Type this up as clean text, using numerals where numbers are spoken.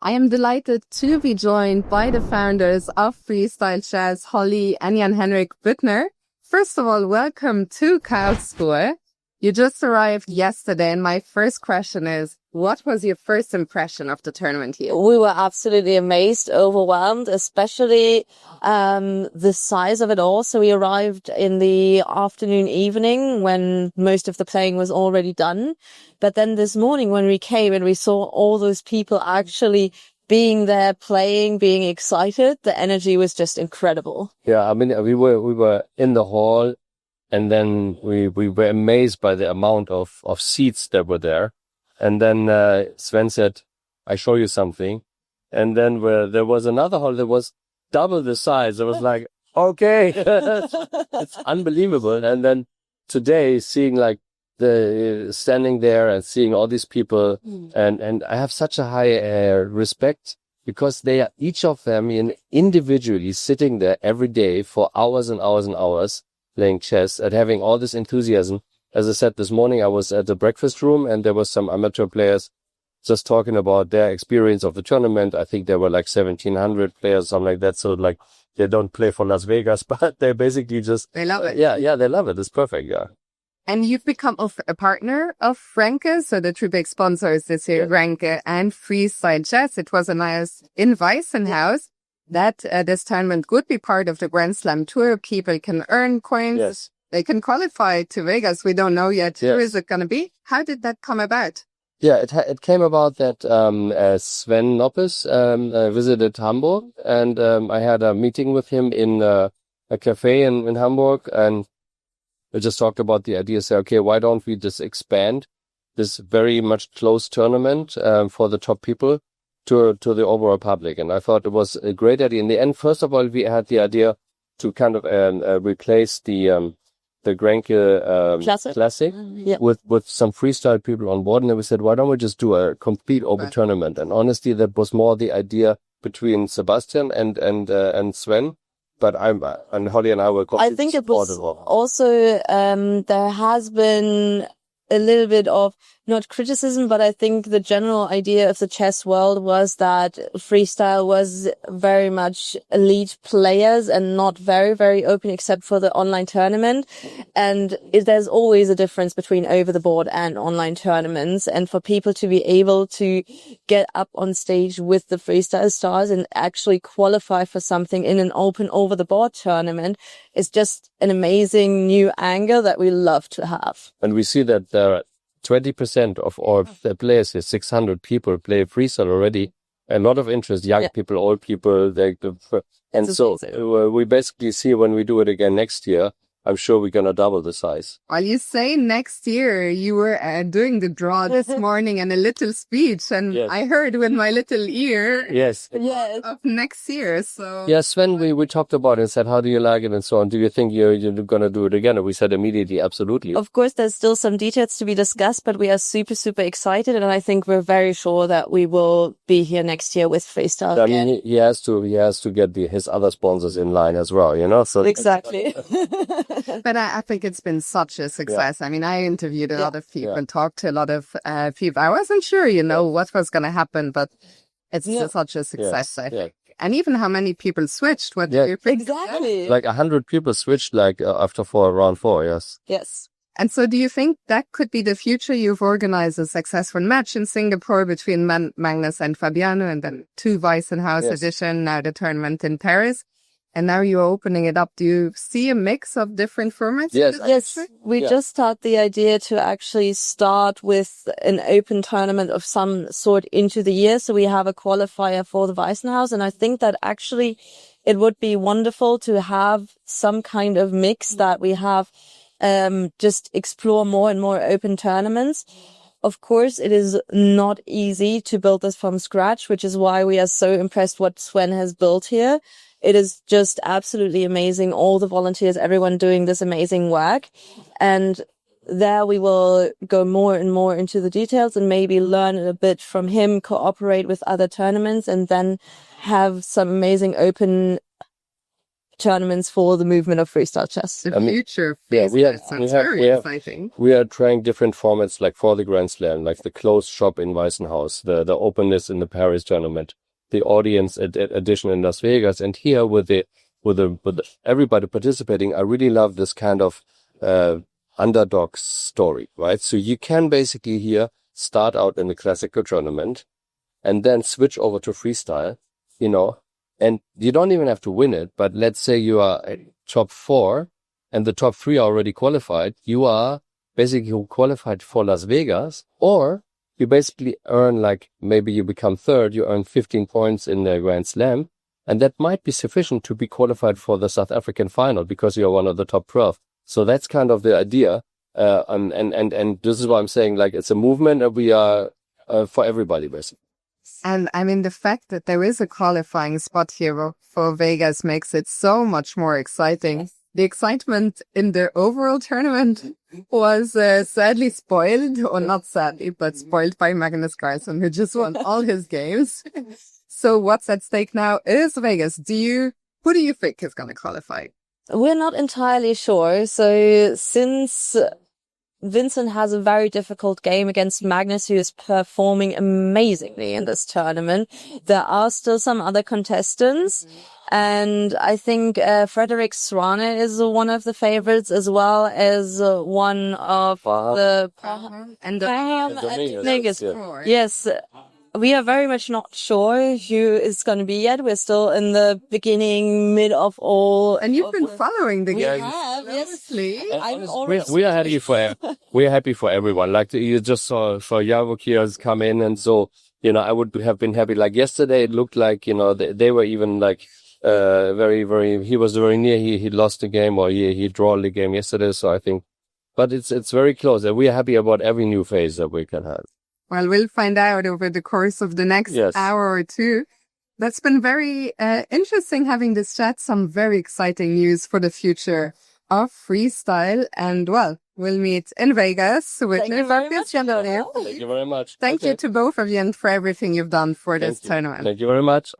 I am delighted to be joined by the founders of Freestyle Chess, Holly and Henric Buettner. First of all, welcome to Karlsruhe. You just arrived yesterday, and my first question is, what was your first impression of the tournament here? We were absolutely amazed, overwhelmed, especially the size of it all. So we arrived in the afternoon, evening when most of the playing was already done. But then this morning when we came and we saw all those people actually being there, playing, being excited, the energy was just incredible. Yeah, I mean, we were in the hall, and then we were amazed by the amount of seats that were there. And then Sven said, I show you something. And then there was another hall that was double the size. I was like, okay, it's unbelievable. And then today, seeing like standing there and seeing all these people, and I have such a high respect, because they are, each of them individually sitting there every day for hours and hours and hours playing chess and having all this enthusiasm. As I said, this morning I was at the breakfast room and there were some amateur players just talking about their experience of the tournament. I think there were like 1,700 players, something like that. So like they don't play for Las Vegas, but they basically just... They love it. Yeah, they love it. It's perfect, yeah. And you've become a partner of grenke, so the two big sponsors this year, grenke and Freestyle Chess. It was a nice invite in house that this tournament would be part of the Grand Slam Tour. People can earn coins. Yes. They can qualify to Vegas. We don't know yet. Who is it going to be? How did that come about? Yeah, it came about that Sven Noppes visited Hamburg, and I had a meeting with him in a cafe in Hamburg, and we just talked about the idea. Say, okay, why don't we just expand this very much closed tournament for the top people to the overall public? And I thought it was a great idea. In the end, first of all, we had the idea to kind of replace the grenke classic with some freestyle people on board, and then we said, why don't we just do a complete open tournament? And honestly, that was more the idea between Sebastian and Sven. But and Holly and I were completely I think it was also there has been a little bit of not criticism, but I think the general idea of the chess world was that freestyle was very much elite players and not very, very open except for the online tournament. And there's always a difference between over the board and online tournaments. And for people to be able to get up on stage with the freestyle stars and actually qualify for something in an open over the board tournament is just an amazing new angle that we love to have. And we see that there are 20% of all the players here, 600 people play freestyle already. A lot of interest, young people, old people. And so we basically see when we do it again next year, I'm sure we're going to double the size. Well, you say next year. You were doing the draw this morning and a little speech, and I heard with my little ear of next year. So yes, Sven, we talked about it and said, how do you like it and so on. Do you think you're going to do it again? And we said immediately, absolutely. Of course, there's still some details to be discussed, but we are super, super excited, and I think we're very sure that we will be here next year with freestyle. I mean, he has to get his other sponsors in line as well, you know. So exactly. But I think it's been such a success. I mean, I interviewed a lot of people and talked to a lot of people. I wasn't sure, what was going to happen, but it's such a success, I think. And even how many people switched. Exactly. Like 100 people switched after round four, yes. Yes. And so do you think that could be the future? You've organized a successful match in Singapore between Magnus and Fabiano, and then 2 Weissenhaus edition, now the tournament in Paris. And now you're opening it up. Do you see a mix of different formats? Yes. We just started the idea to actually start with an open tournament of some sort into the year. So we have a qualifier for the Weissenhaus. And I think that actually it would be wonderful to have some kind of mix that we have, just explore more and more open tournaments. Of course, it is not easy to build this from scratch, which is why we are so impressed what Sven has built here. It is just absolutely amazing. All the volunteers, everyone doing this amazing work. And there we will go more and more into the details and maybe learn a bit from him, cooperate with other tournaments, and then have some amazing open tournaments for the movement of freestyle chess. The future of yeah, freestyle very exciting. We are trying different formats, like for the Grand Slam, like the closed shop in Weissenhaus, the openness in the Paris tournament, the audience edition in Las Vegas, and here with everybody participating. I really love this kind of underdog story, right? So you can basically here start out in the classical tournament and then switch over to freestyle, you know, and you don't even have to win it. But let's say you are at top 4 and the top 3 are already qualified. You are basically qualified for Las Vegas, or you basically earn, like, maybe you become 3rd, you earn 15 points in the Grand Slam. And that might be sufficient to be qualified for the South African final because you're one of the top 12. So that's kind of the idea. And this is why I'm saying, like, it's a movement that we are for everybody, basically. And I mean, the fact that there is a qualifying spot here for Vegas makes it so much more exciting. Yes. The excitement in the overall tournament was sadly spoiled, or not sadly, but spoiled by Magnus Carlsen, who just won all his games. So what's at stake now is Vegas. Who do you think is going to qualify? We're not entirely sure. So since Vincent has a very difficult game against Magnus, who is performing amazingly in this tournament, there are still some other contestants. And I think Henric Buettner is one of the favorites, as well as one of the and Vegas. Yes. We are very much not sure who is going to be yet. We're still in the beginning, mid of all. And you've been following the game. Yes. We are happy for everyone. Like you just saw for Javok here come in, and so, you know, I would have been happy. Like yesterday, it looked like, you know, they were even like very, very. He was very near. He lost the game, or he drew the game yesterday. So I think, but it's very close, and we are happy about every new phase that we can have. Well, we'll find out over the course of the next hour or two. That's been very interesting having this chat. Some very exciting news for the future of freestyle. And, well, we'll meet in Vegas with Thank you very much. Thank you very much. Thank you to both of you and for everything you've done for this tournament. Thank you very much.